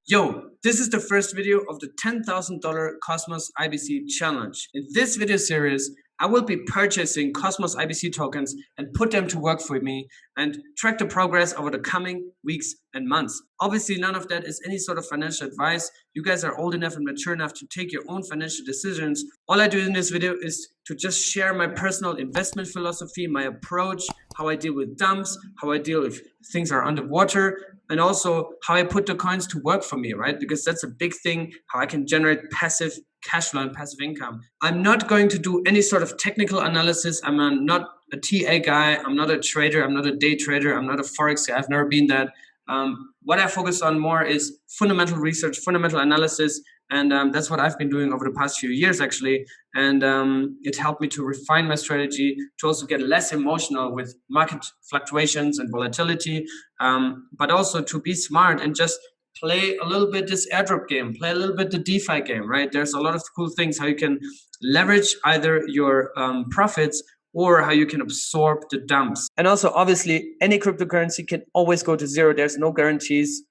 Yo, this is the first video of the $10,000 Cosmos IBC challenge. In this video series, I will be purchasing Cosmos IBC tokens and put them to work for me and track the progress over the coming weeks and months. Obviously, none of that is any sort of financial advice. You guys are old enough and mature enough to take your own financial decisions. All I do in this video is to just share my personal investment philosophy, my approach, how I deal with dumps, how I deal if things are underwater, and also how I put the coins to work for me, right? Because that's a big thing, how I can generate passive cash flow and passive income. I'm not going to do any sort of technical analysis. I'm not a TA guy. I'm not a trader. I'm not a day trader. I'm not a Forex guy. I've never been that. What I focus on more is fundamental research, fundamental analysis, and that's what I've been doing over the past few years, actually. And it helped me to refine my strategy, to also get less emotional with market fluctuations and volatility, but also to be smart and just play a little bit this airdrop game, play a little bit the DeFi game, right? There's a lot of cool things how you can leverage either your profits or how you can absorb the dumps. And also, obviously, any cryptocurrency can always go to zero. There's no guarantees.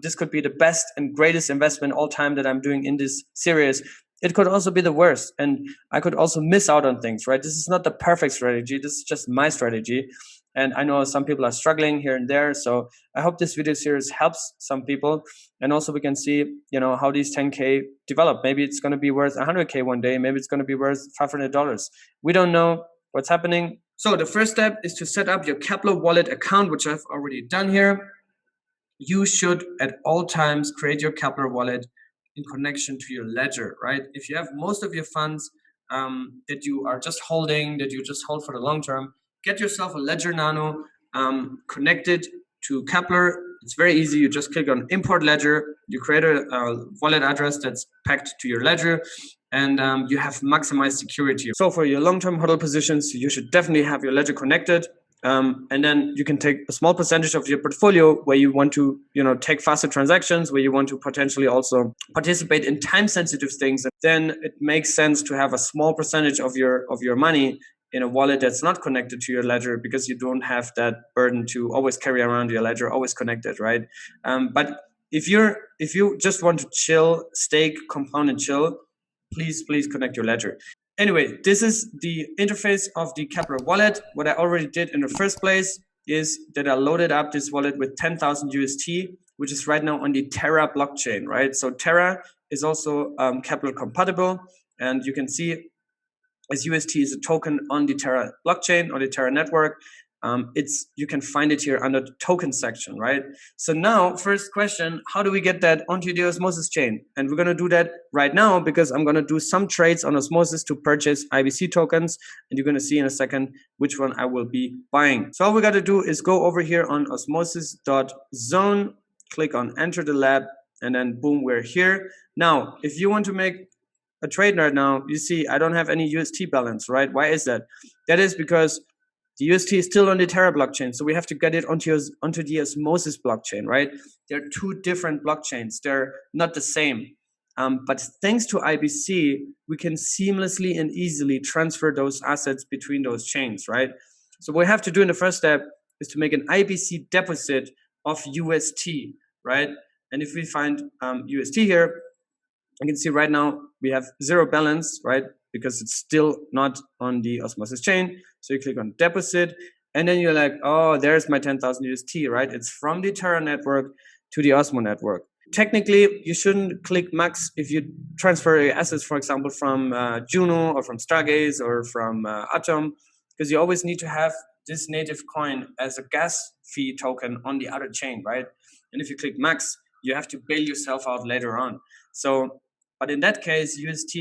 This could be the best and greatest investment all time that I'm doing in this series. It could also be the worst. And I could also miss out on things, right? This is not the perfect strategy. This is just my strategy. And I know some people are struggling here and there. So I hope this video series helps some people. And also we can see, how these 10K develop. Maybe it's going to be worth 100K one day. Maybe it's going to be worth $500. We don't know what's happening. So the first step is to set up your Keplr wallet account, which I've already done here. You should at all times create your Keplr wallet in connection to your ledger, right? If you have most of your funds that you are just holding, that you just hold for the long term, get yourself a Ledger Nano connected to Keplr. It's very easy. You just click on import ledger. You create a wallet address that's packed to your ledger, and you have maximized security. So for your long-term hodl positions, you should definitely have your ledger connected. And then you can take a small percentage of your portfolio where you want to, take faster transactions, where you want to potentially also participate in time-sensitive things. And then it makes sense to have a small percentage of your money in a wallet that's not connected to your ledger, because you don't have that burden to always carry around your ledger, always connected, right? But if you just want to chill, stake, compound, and chill, please connect your ledger. Anyway, this is the interface of the Keplr wallet. What I already did in the first place is that I loaded up this wallet with 10,000 UST, which is right now on the Terra blockchain, right? So Terra is also Keplr compatible, and you can see as UST is a token on the Terra blockchain, on the Terra network. You can find it here under the token section, right? So now, first question, how do we get that onto the Osmosis chain? And we're going to do that right now, because I'm going to do some trades on Osmosis to purchase IBC tokens. And you're going to see in a second which one I will be buying. So all we got to do is go over here on osmosis.zone, click on enter the lab, and then boom, we're here. Now, if you want to make a trade right now, you see I don't have any UST balance, right? Why is that? That is because the UST is still on the Terra blockchain, so we have to get it onto the Osmosis blockchain, right? They're two different blockchains. They're not the same. But thanks to IBC, we can seamlessly and easily transfer those assets between those chains, right? So what we have to do in the first step is to make an IBC deposit of UST, right? And if we find UST here, you can see right now we have zero balance, right? Because it's still not on the Osmosis chain. So you click on deposit, and then you're like, oh, there's my 10,000 UST, right? It's from the Terra network to the Osmo network. Technically, you shouldn't click max if you transfer your assets, for example, from JUNO or from Stargaze or from Atom, because you always need to have this native coin as a gas fee token on the other chain, right? And if you click max, you have to bail yourself out later on. So, but in that case, UST,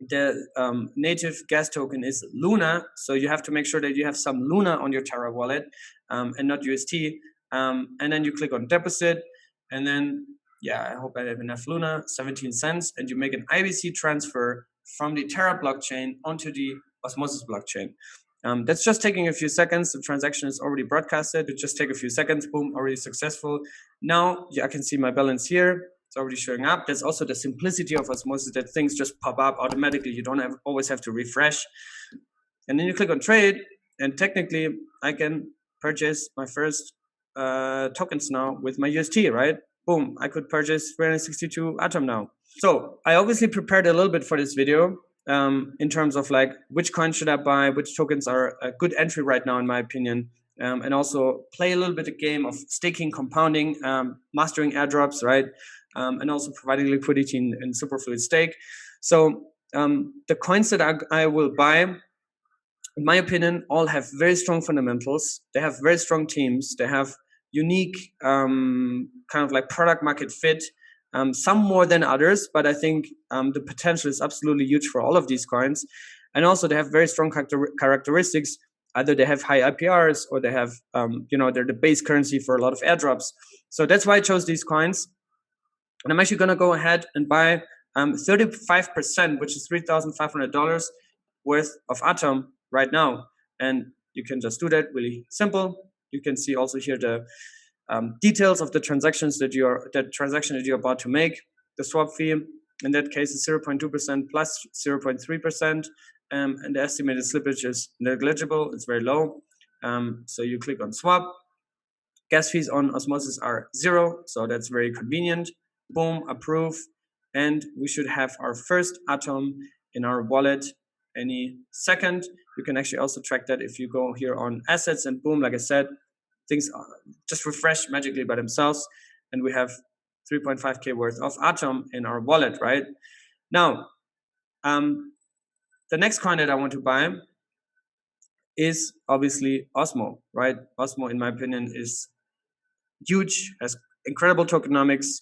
the native gas token is Luna, so you have to make sure that you have some Luna on your Terra wallet and not UST. And then you click on deposit, and then, I hope I have enough Luna, 17 cents, and you make an IBC transfer from the Terra blockchain onto the Osmosis blockchain. That's just taking a few seconds. The transaction is already broadcasted. It just take a few seconds, boom, already successful. Now I can see my balance here. It's already showing up. There's also the simplicity of Osmosis that things just pop up automatically. You don't always have to refresh. And then you click on trade, and technically I can purchase my first tokens now with my UST, right? boom, I could purchase 362 Atom now. So I obviously prepared a little bit for this video in terms of like which coin should I buy, which tokens are a good entry right now in my opinion, and also play a little bit of game of staking, compounding, mastering airdrops, right, and also providing liquidity in Superfluid stake. So the coins that I will buy, in my opinion, all have very strong fundamentals. They have very strong teams. They have unique kind of like product market fit. Some more than others, but I think the potential is absolutely huge for all of these coins. And also they have very strong characteristics. Either they have high IPRs or they have, they're the base currency for a lot of airdrops. So that's why I chose these coins. And I'm actually going to go ahead and buy 35%, which is $3,500 worth of Atom right now. And you can just do that really simple. You can see also here the details of the transactions that you're about to make. The swap fee in that case is 0.2% plus 0.3%, and the estimated slippage is negligible. It's very low. So you click on swap. Gas fees on Osmosis are 0, so that's very convenient. Boom, approve, and we should have our first Atom in our wallet any second. You can actually also track that if you go here on assets, and boom, like I said, things just refresh magically by themselves, and we have 3.5k worth of Atom in our wallet, right? Now, the next coin that I want to buy is obviously OSMO, right? OSMO, in my opinion, is huge, has incredible tokenomics,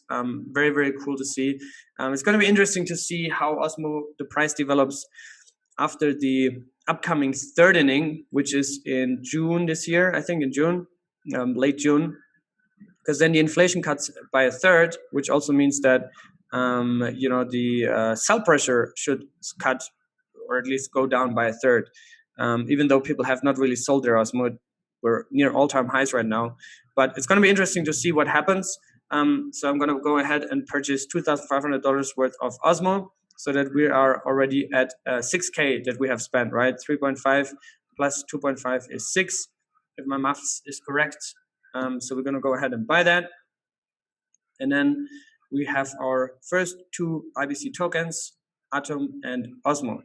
very, very cool to see. It's going to be interesting to see how OSMO, the price develops after the upcoming third inning, which is in June this year, I think in June, late June, because then the inflation cuts by a third, which also means that, the sell pressure should cut or at least go down by a third. Even though people have not really sold their OSMO, we're near all-time highs right now. But it's going to be interesting to see what happens. So I'm going to go ahead and purchase $2,500 worth of OSMO so that we are already at 6K that we have spent, right? 3.5 plus 2.5 is 6, if my math is correct. So we're going to go ahead and buy that. And then we have our first two IBC tokens, Atom and OSMO.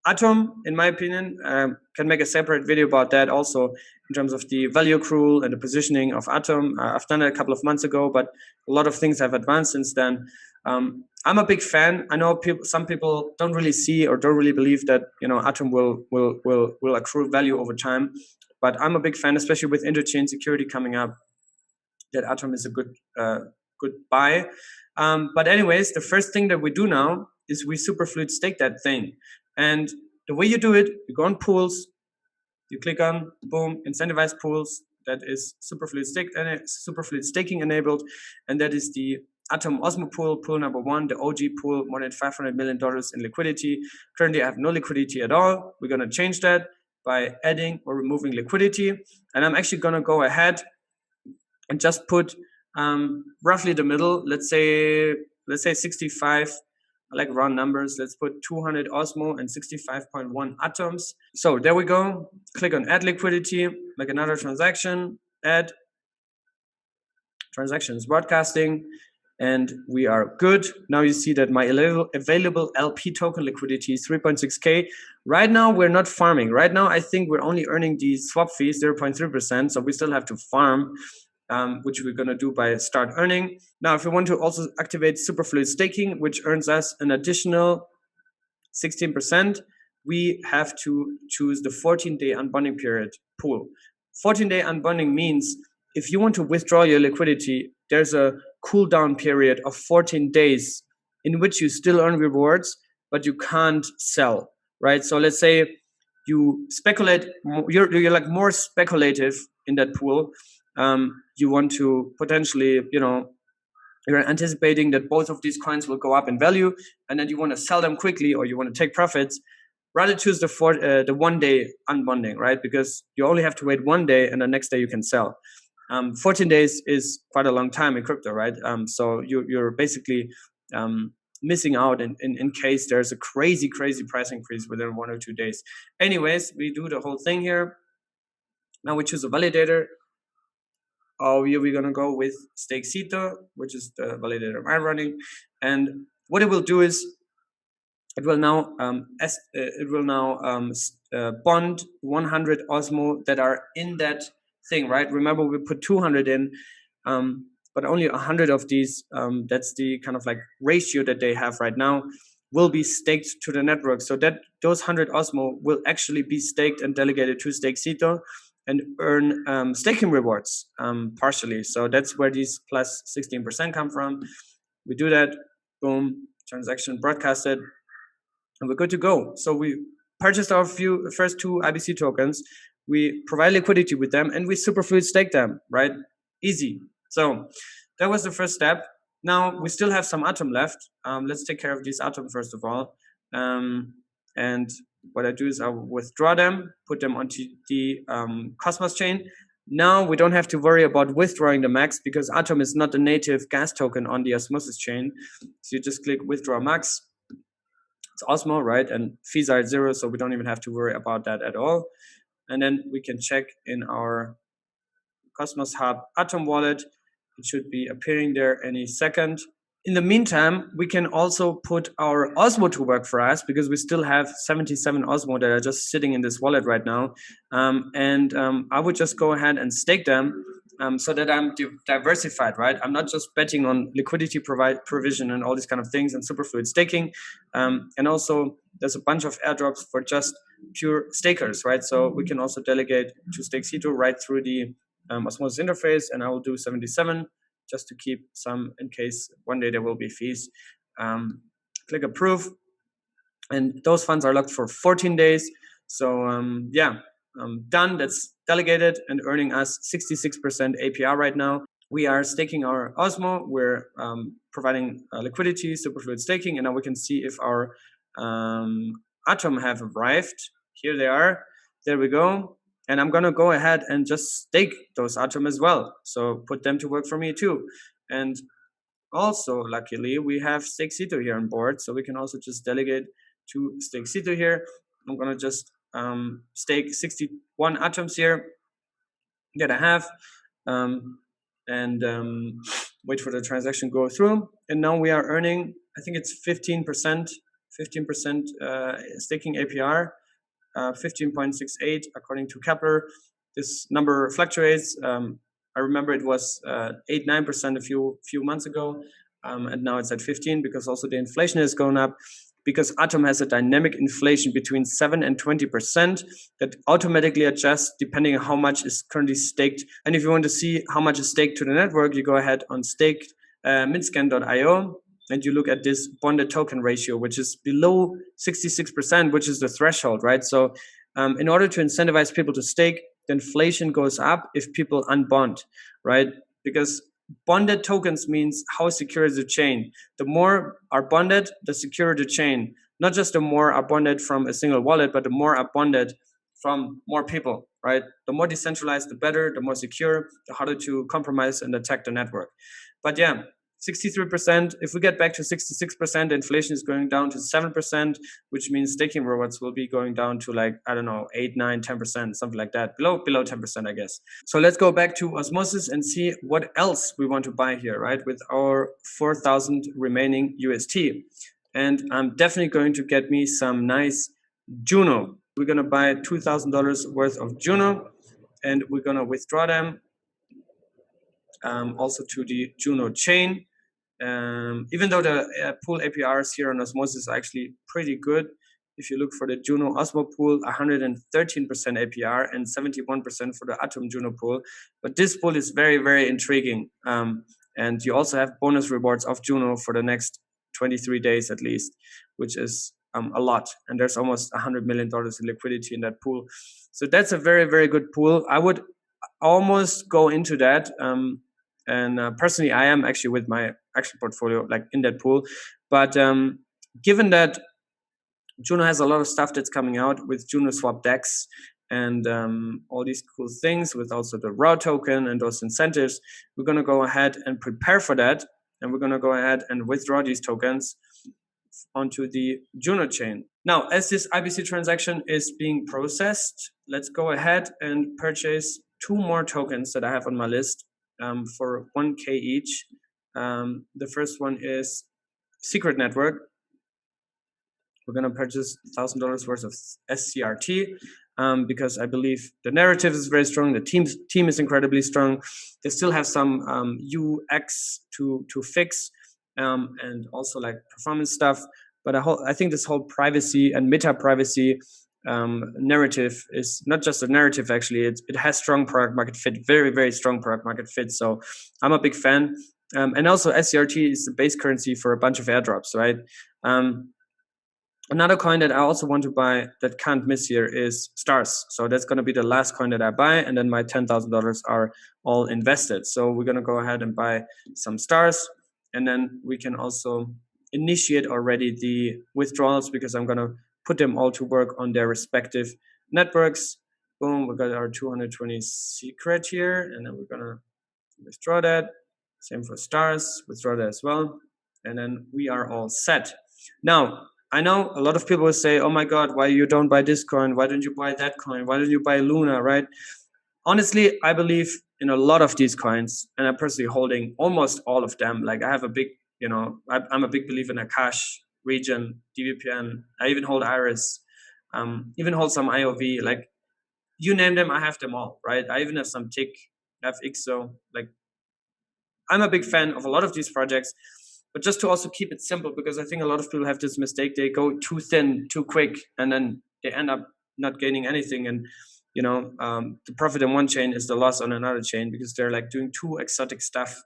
Atom, in my opinion, can make a separate video about that also in terms of the value accrual and the positioning of Atom. I've done it a couple of months ago, but a lot of things have advanced since then. I'm a big fan. I know some people don't really see or don't really believe that Atom will accrue value over time, but I'm a big fan, especially with interchain security coming up, that Atom is a good buy. But anyways, the first thing that we do now is we Superfluid stake that thing. And the way you do it, you go on pools, you click on, boom, incentivized pools. That is Superfluid staking enabled, and that is the Atom OSMO pool, pool number 1, the OG pool, more than $500 million in liquidity. Currently, I have no liquidity at all. We're going to change that by adding or removing liquidity. And I'm actually going to go ahead and just put roughly the middle, let's say 65. I like round numbers. Let's put 200 OSMO and 65.1 atoms. So there we go. Click on add liquidity, make another transaction, add transactions broadcasting, and we are good. Now you see that my available LP token liquidity is 3.6K. Right now, we're not farming. Right now, I think we're only earning the swap fees, 0.3%. So we still have to farm, which we're going to do by start earning. Now, if we want to also activate Superfluid staking, which earns us an additional 16%, we have to choose the 14-day unbonding period pool. 14-day unbonding means if you want to withdraw your liquidity, there's a cooldown period of 14 days in which you still earn rewards, but you can't sell, right? So let's say you speculate, you're like more speculative in that pool. You want to potentially, you're anticipating that both of these coins will go up in value, and then you want to sell them quickly or you want to take profits. Rather choose the 1-day unbonding, right? Because you only have to wait 1 day and the next day you can sell. 14 days is quite a long time in crypto, right? So you're basically missing out in case there's a crazy price increase within 1 or 2 days. Anyways, we do the whole thing here. Now we choose a validator. here we're gonna go with Cryptocito, which is the validator I'm running, and what it will do is it will now bond 100 Osmo that are in that thing, right? Remember, we put 200 in, but only 100 of these, that's the kind of like ratio that they have right now, will be staked to the network. So that those 100 Osmo will actually be staked and delegated to Cryptocito and earn staking rewards partially. So that's where these plus 16% come from. We do that, boom, transaction broadcasted, and we're good to go. So we purchased our first two IBC tokens, we provide liquidity with them, and we Superfluid stake them, right? Easy. So that was the first step. Now we still have some Atom left. Let's take care of these Atom first of all. And what I do is I withdraw them, put them onto the Cosmos chain. Now we don't have to worry about withdrawing the max because Atom is not a native gas token on the Osmosis chain. So you just click withdraw max. It's Osmo, right? And fees are at 0, so we don't even have to worry about that at all. And then we can check in our Cosmos Hub Atom wallet. It should be appearing there any second. In the meantime, we can also put our Osmo to work for us because we still have 77 Osmo that are just sitting in this wallet right now. I would just go ahead and stake them so that I'm diversified, right? I'm not just betting on liquidity provision and all these kind of things and Superfluid staking. And also, there's a bunch of airdrops for just pure stakers, right? So we can also delegate to Cryptocito right through the Osmosis interface, and I will do 77 just to keep some in case one day there will be fees. Click approve, and those funds are locked for 14 days. So done. That's delegated and earning us 66% APR right now. We are staking our Osmo. We're providing liquidity, Superfluid staking, and now we can see if our Atom have arrived. Here they are. There we go. And I'm going to go ahead and just stake those Atom as well. So put them to work for me too. And also, luckily, we have Cryptocito here on board. So we can also just delegate to Cryptocito here. I'm going to just stake 61 Atoms here that I have. Wait for the transaction go through. And now we are earning, I think it's 15% staking APR. 15.68 according to Keplr. This number fluctuates. I remember it was 8-9% a few months ago, and now it's at 15 because also the inflation has gone up. Because Atom has a dynamic inflation between 7 and 20% that automatically adjusts depending on how much is currently staked. And if you want to see how much is staked to the network, you go ahead on stake mintscan.io. And you look at this bonded token ratio, which is below 66%, which is the threshold, right? So in order to incentivize people to stake, the inflation goes up if people unbond, right? Because bonded tokens means how secure is the chain. The more are bonded, the securer the chain. Not just the more are bonded from a single wallet, but the more are bonded from more people, right? The more decentralized, the better, the more secure, the harder to compromise and attack the network. But yeah, 63%. If we get back to 66%, inflation is going down to 7%, which means staking rewards will be going down to like, I don't know, 8, 9, 10%, something like that. Below 10%, I guess. So let's go back to Osmosis and see what else we want to buy here, right? With our 4,000 remaining UST. And I'm definitely going to get me some nice JUNO. We're going to buy $2,000 worth of JUNO, and we're going to withdraw them also to the JUNO chain. Even though the pool APRs here on Osmosis are actually pretty good, if you look for the JUNO Osmo pool, 113% APR and 71% for the Atom JUNO pool. But this pool is very, very intriguing. And you also have bonus rewards of JUNO for the next 23 days at least, which is a lot. And there's almost $100 million in liquidity in that pool. So that's a very, very good pool. I would almost go into that. Personally, I am actually with my actual portfolio, like in that pool. But given that JUNO has a lot of stuff that's coming out with JUNO swap DEX and all these cool things with also the raw token and those incentives, we're going to go ahead and prepare for that. And we're going to go ahead and withdraw these tokens onto the JUNO chain. Now, as this IBC transaction is being processed, let's go ahead and purchase 2 more tokens that I have on my list. for 1K each. The first one is Secret Network. We're going to purchase $1,000 worth of SCRT because I believe the narrative is very strong. The team is incredibly strong. They still have some UX to fix and also like performance stuff. But I think this whole privacy and meta privacy narrative is not just a narrative. Actually, it has strong product market fit, very, very strong product market fit. So I'm a big fan. And also SCRT is the base currency for a bunch of airdrops, right? Another coin that I also want to buy that can't miss here is stars. So that's going to be the last coin that I buy. And then my $10,000 are all invested. So we're going to go ahead and buy some stars. And then we can also initiate already the withdrawals because I'm going to put them all to work on their respective networks. Boom, we got our 220 secret here. And then we're going to withdraw that. Same for stars, withdraw that as well. And then we are all set. Now, I know a lot of people will say, oh my God, why you don't buy this coin? Why don't you buy that coin? Why don't you buy Luna, right? Honestly, I believe in a lot of these coins, and I'm personally holding almost all of them. Like I have a big, I'm a big believer in Akash, Region, DVPN. I even hold Iris, even hold some IOV. Like you name them, I have them all, right? I even have some Tick, I have IXO. Like I'm a big fan of a lot of these projects. But just to also keep it simple, because I think a lot of people have this mistake. They go too thin, too quick, and then they end up not gaining anything. And, the profit in one chain is the loss on another chain because they're like doing too exotic stuff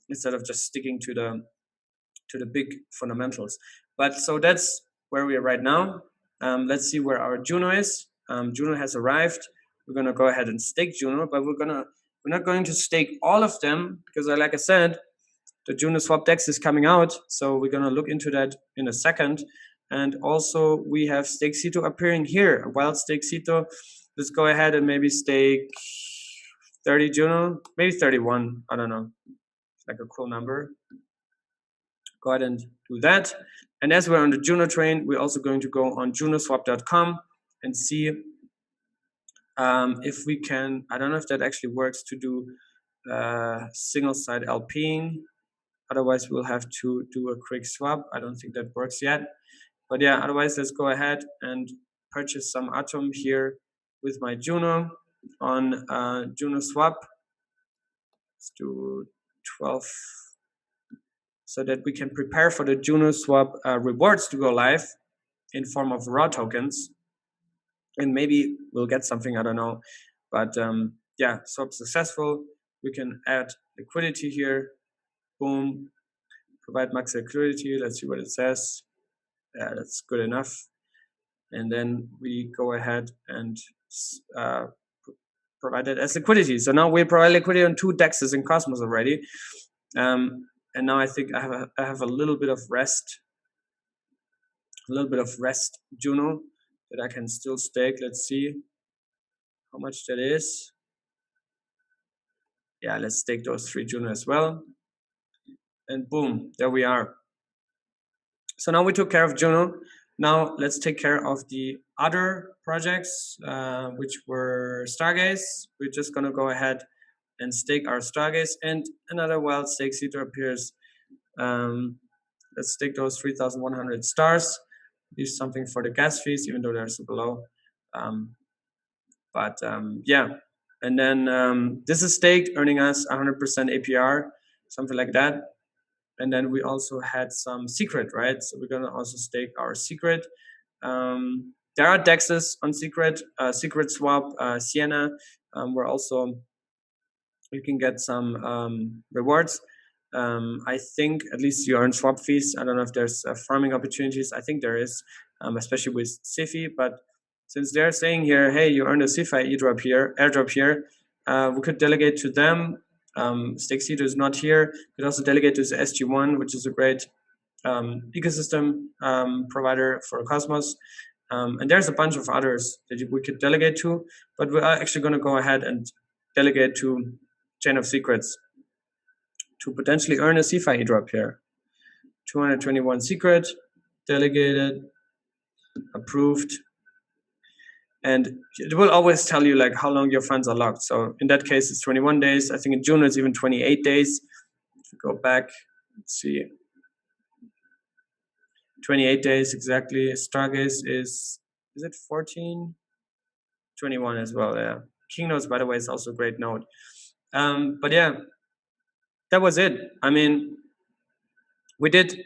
instead of just sticking to the big fundamentals. But so that's where we are right now. Let's see where our JUNO is. JUNO has arrived. We're going to go ahead and stake JUNO, but we're not going to stake all of them because, like I said, the JUNO swap DEX is coming out, so we're going to look into that in a second. And also, we have Cryptocito appearing here. Wild Cryptocito. Let's go ahead and maybe stake 30 JUNO, maybe 31. I don't know. It's like a cool number. Go ahead and do that. And as we're on the JUNO train, we're also going to go on junoswap.com and see if we can. I don't know if that actually works to do single side LPing. Otherwise, we'll have to do a quick swap. I don't think that works yet. But yeah, otherwise, let's go ahead and purchase some Atom here with my JUNO on JUNO swap. Let's do 12 so that we can prepare for the JUNO swap rewards to go live in form of raw tokens. And maybe we'll get something, I don't know. But yeah, swap successful. We can add liquidity here. Boom, provide max liquidity. Let's see what it says. Yeah, that's good enough. And then we go ahead and provide that as liquidity. So now we provide liquidity on 2 DEXs in Cosmos already. And now I think I have a little bit of rest. JUNO that I can still stake. Let's see how much that is. Yeah, let's stake those 3 JUNO as well. And boom, there we are. So now we took care of JUNO. Now let's take care of the other projects, which were Stargaze. We're just going to go ahead and stake our Stargaze. And another wild Cryptocito appears. Let's stake those 3,100 stars. Use something for the gas fees, even though they're super low. Yeah. And then this is staked, earning us 100% APR, something like that. And then we also had some secret, right? So we're going to also stake our secret. There are DEXs on secret, secret swap, Sienna. Where also you can get some rewards. I think at least you earn swap fees. I don't know if there's farming opportunities. I think there is, especially with CIFI. But since they're saying here, hey, you earned a CIFI airdrop here, we could delegate to them. Cryptocito is not here. We could also delegate to the SG1, which is a great ecosystem provider for Cosmos. And there's a bunch of others that we could delegate to, but we are actually going to go ahead and delegate to Chain of Secrets to potentially earn a CIFI airdrop here. 221 secret, delegated, approved. and it will always tell you like how long your funds are locked. So in that case, it's 21 days. I think in June it's even 28 days. If you go back, let's see, 28 days exactly. Stargaze is it 14? 21 as well, yeah. King notes, by the way, is also a great node. But yeah, that was it. I mean, we did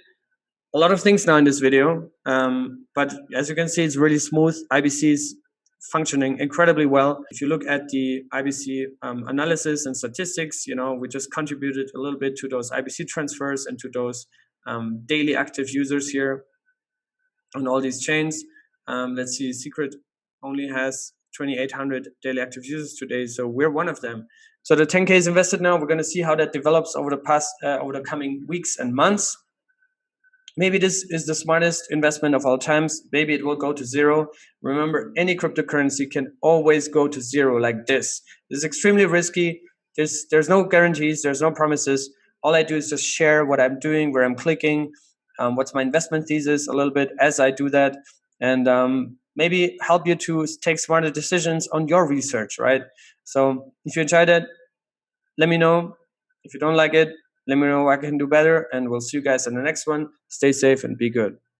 a lot of things now in this video, but as you can see, it's really smooth. IBC is functioning incredibly well. If you look at the IBC analysis and statistics, you know, we just contributed a little bit to those IBC transfers and to those daily active users here on all these chains. Let's see, Secret only has 2,800 daily active users today, so we're one of them. So the 10K is invested now. We're going to see how that develops over the coming weeks and months. Maybe this is the smartest investment of all times. Maybe it will go to zero. Remember, any cryptocurrency can always go to zero like this. This is extremely risky. There's no guarantees. There's no promises. All I do is just share what I'm doing, where I'm clicking, what's my investment thesis a little bit as I do that, and maybe help you to take smarter decisions on your research, right? So if you enjoyed it, let me know. If you don't like it, let me know what I can do better, and we'll see you guys in the next one. Stay safe and be good.